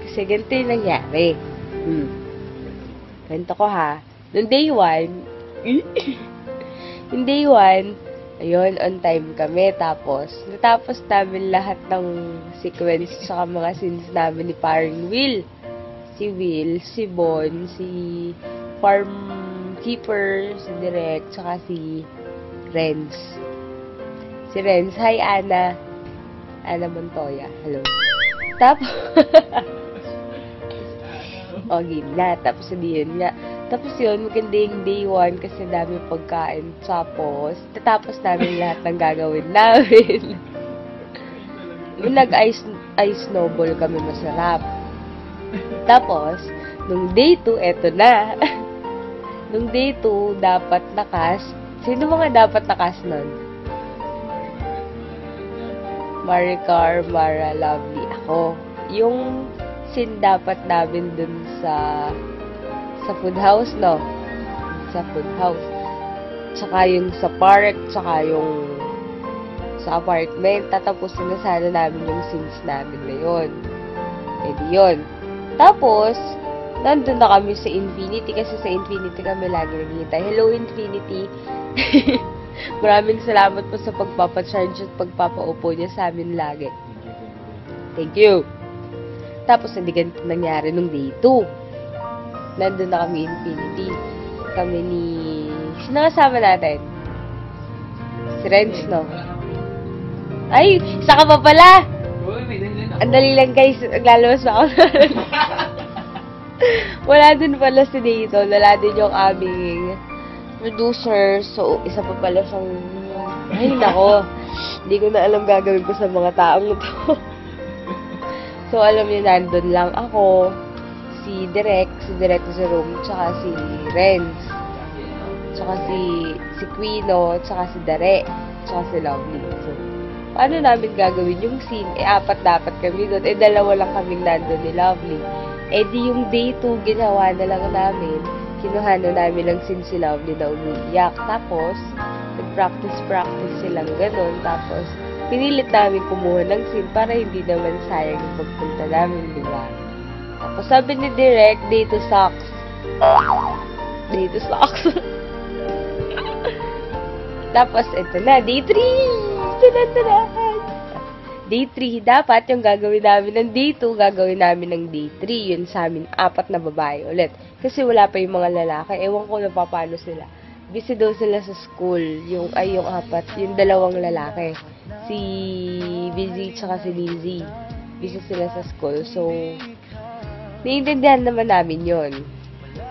Kasi ganito yung nangyari. Ganito ko ha. Noong day 1, yung day 1, ayun, on time kami. Tapos, natapos namin lahat ng sequence sa mga scenes namin ni paring Will. Si Will, si Bon, si Farm Keeper, si Direk, tsaka si Renz. Si Renz, hi Ana. Ana Montoya, hello. Tapos, game na. Tapos, hindi yun nga. Tapos yun, maganda yung day 1 kasi dami pagkain. Tapos, tatapos namin lahat ng gagawin namin. Yung nag-ice snowball kami masarap. Tapos, nung day 2, eto na. Nung day 2, dapat nakas. Sino mga dapat nakas nun? Maricar, Mara, Lovely, ako. Yung scene dapat namin dun sa food house, no? Sa food house. Tsaka yung sa park, tsaka yung sa apartment. Tatapusin na sana namin yung scenes namin na yun. Di yun. Tapos, nandun na kami sa Infinity kasi sa Infinity kami lagi naghihintay. Hello, Infinity! Maraming salamat po sa pagpapacharge at pagpapaupo niya sa amin lagi. Thank you! Tapos, hindi ganito nangyari nung day 2. Nandun na kami Infinity. Kami ni... Sino kasama natin? Si Renz, no? Ay! Isa ka pa pala! Ang dali lang guys. Naglalabas na ako. Wala din pala si Dayton. Wala din yung aming producer. So, isa pa pala siyang... Ay, nako. Hindi ko na alam gagawin ko sa mga taong ito. So, alam niyo, nandun lang ako. Si Direk sa room, tsaka si Renz, tsaka si Quino, tsaka si Dare, tsaka si Lovely. So, paano namin gagawin yung scene? 4 dapat kami doon. 2 lang kaming nandun ni Lovely. Di yung day 2, ginawa na lang namin. Kinuha na namin ang scene si Lovely na umiiyak. Tapos, nag-practice silang ganun. Tapos, pinilit namin kumuha ng scene para hindi naman sayang yung pagpunta namin, di ba? Tapos sabi ni Direk, day 2 sucks. Day 2 sucks. Tapos, ito na, day 3! Tadadadad! Day 3, dapat yung gagawin namin ng day 2, gagawin namin ng day 3. Yun sa amin, 4 na babae ulit. Kasi wala pa yung mga lalaki. Ewan ko na paano sila. Busy daw sila sa school. Yung 4, yung 2 lalaki. Si Busy tsaka si Lizzy. Busy sila sa school. So, naiintindihan naman namin yun.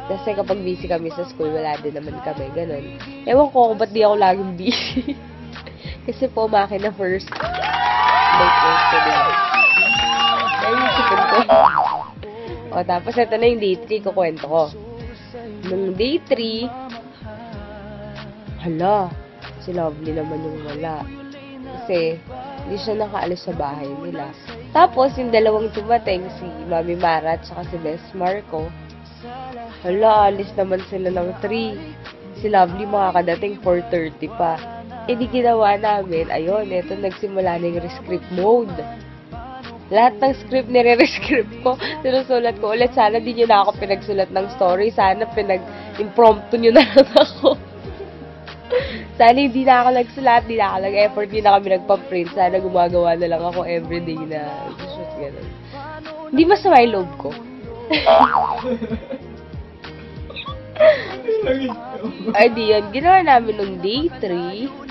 Kasi kapag busy kami sa school, wala din naman kami. Ganon. Ewan ko kung ba't di ako laging busy. Kasi po, makina first. Like, first ko din. Kaya yung chicken ko. O, tapos ito na yung day 3, kukwento ko. Nung day 3, hala, si Lovely naman yung wala. Kasi, hindi siya nakaalis sa bahay nila. Tapos, yung 2 tumating, si Mami Mara at saka si Bes Marco, hala, alis naman sila ng 3. Si Lovely makakadating 4:30 pa. Di ginawa namin, ayun, eto, nagsimula na yung rescript mode. Lahat ng script nire-rescript ko, sinusulat ko ulit. Sana di nyo na ako pinagsulat ng story. Sana pinag-impromptu nyo na lang ako. Sana hindi na ako nagsulat, hindi na ako nag-effort, hindi na kami nagpa-print. Sana gumagawa na lang ako everyday na shoot, gano'n. Hindi masama yung loob ko. Ay, di yun. Ginawa namin nung day 3.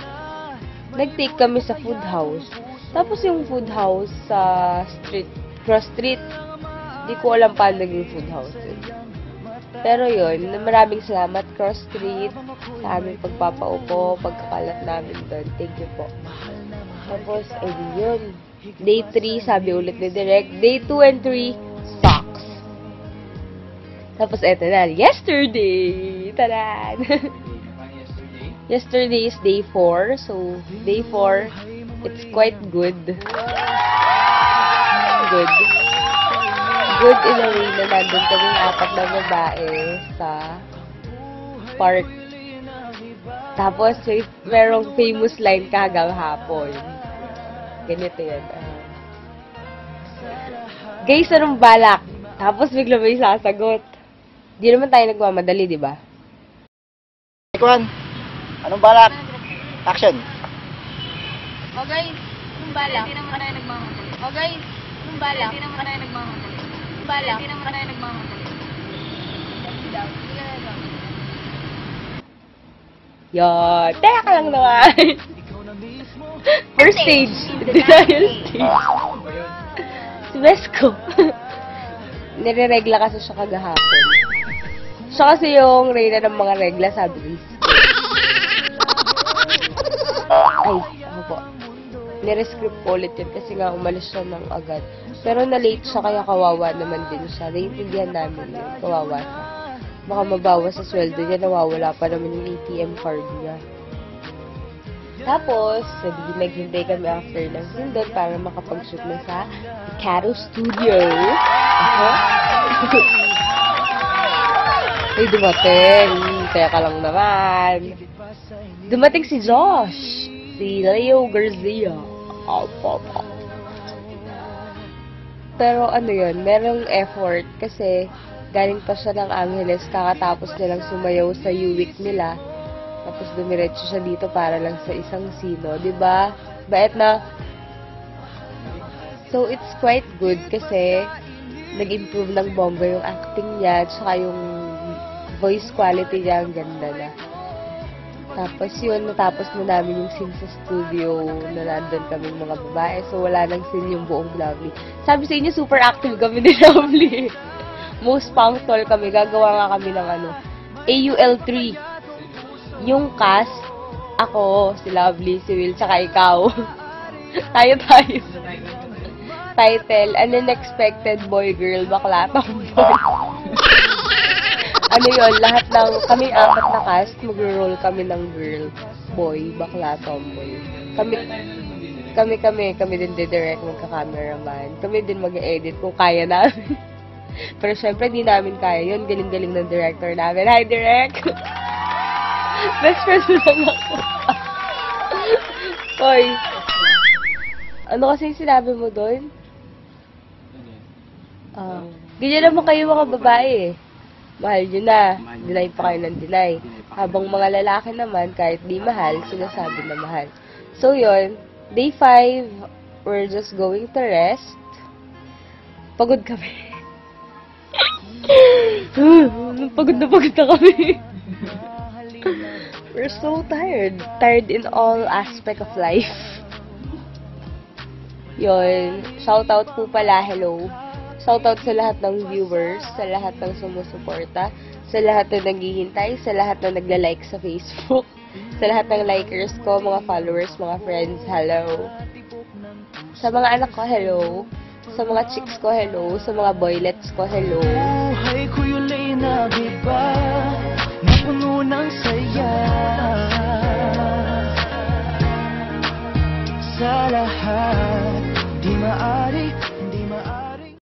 Nag-take kami sa food house. Tapos yung food house sa cross street. Hindi ko alam paano naging food house. Pero yun, maraming salamat cross street sa aming pagpapaupo, pagkakalat namin doon. Thank you po. Tapos, yun. Day 3, sabi ulit ni Direk. Day 2 and 3, sucks. Tapos, eto na, yesterday! Taran! Yesterday is day 4. So, day 4, it's quite good. Good in a way na nandun kaming 4 na babae sa park. Tapos, merong famous line hanggang hapon. Ganito yun. Guys, anong balak? Tapos bigla may sasagot. Di naman tayo nagmamadali, di ba? Ikuan, anong balak? Action. O guys, anong balak? Hindi naman tayo nagmamadali. O guys, anong balak? Hindi naman tayo nagmamadali. Balak? Hindi naman tayo nagmamadali. Yan. Teka lang naman. First stage. Denial stage. Si Vesco. Nire-regla kasi siya kagahapon. Siya kasi yung reyna ng mga regla, sabi ni Ay, ako po. Nire-script ko ulit yun kasi nga umalis siya ng agad. Pero na-late siya kaya kawawa naman din siya. Naiintindihan namin yun. Kawawa siya. Baka mabawas sa sweldo niya, nawawala pa naman yung ATM card niya. Tapos, naghintay kami after ng scene doon para makapag-shoot na sa Caro Studio. Ay, dumating. Teka lang naman. Dumating si Josh. Si Leo Garcia. Pero ano yun, merong effort kasi galing pa siya ng Angeles, kakatapos nilang sumayaw sa U-Week nila. Tapos dumiretso siya dito para lang sa isang sino, di ba? Bait na. So, it's quite good kasi nag-improve ng bongga yung acting niya, tsaka yung voice quality niya, ang ganda na. Tapos yun, natapos na namin yung scene sa studio na nandun kaming mga babae. So, wala nang scene yung buong Lovely. Sabi sa inyo, super active kami ni Lovely. Most punctual kami. Gagawa nga kami ng AUL 3. Yung cast, ako, si Lovely, si Will, tsaka ikaw. tayo. Title, An Unexpected Boy, Girl, Bakla, Tomboy. Ano yun, lahat ng, kami 4 na cast, mag-roll kami ng girl, boy, bakla, tomboy. Kami din direct magka-cameraman. Kami din mag-edit kung kaya namin. Pero syempre, di namin kaya yun. Galing-galing ng director namin. Hi, Direk! Best friends lang ako. Hoy. Ano kasi sinabi mo doon? Ganyan naman kayo mga babae eh. Mahal nyo na. Deny pa kayo ng deny. Habang mga lalaki naman, kahit di mahal, sinasabi na mahal. So yun, day 5, we're just going to rest. Pagod kami. Pagod na kami. We're so tired. Tired in all aspect of life. Yun. Shoutout po pala, hello. Shoutout sa lahat ng viewers, sa lahat ng sumusuporta, sa lahat na naghihintay, sa lahat na nagla-like sa Facebook, sa lahat ng likers ko, mga followers, mga friends, hello. Sa mga anak ko, hello. Sa mga chicks ko, hello. Sa mga boylets ko, hello. Buhay ko yung na biba, napuno ng saya.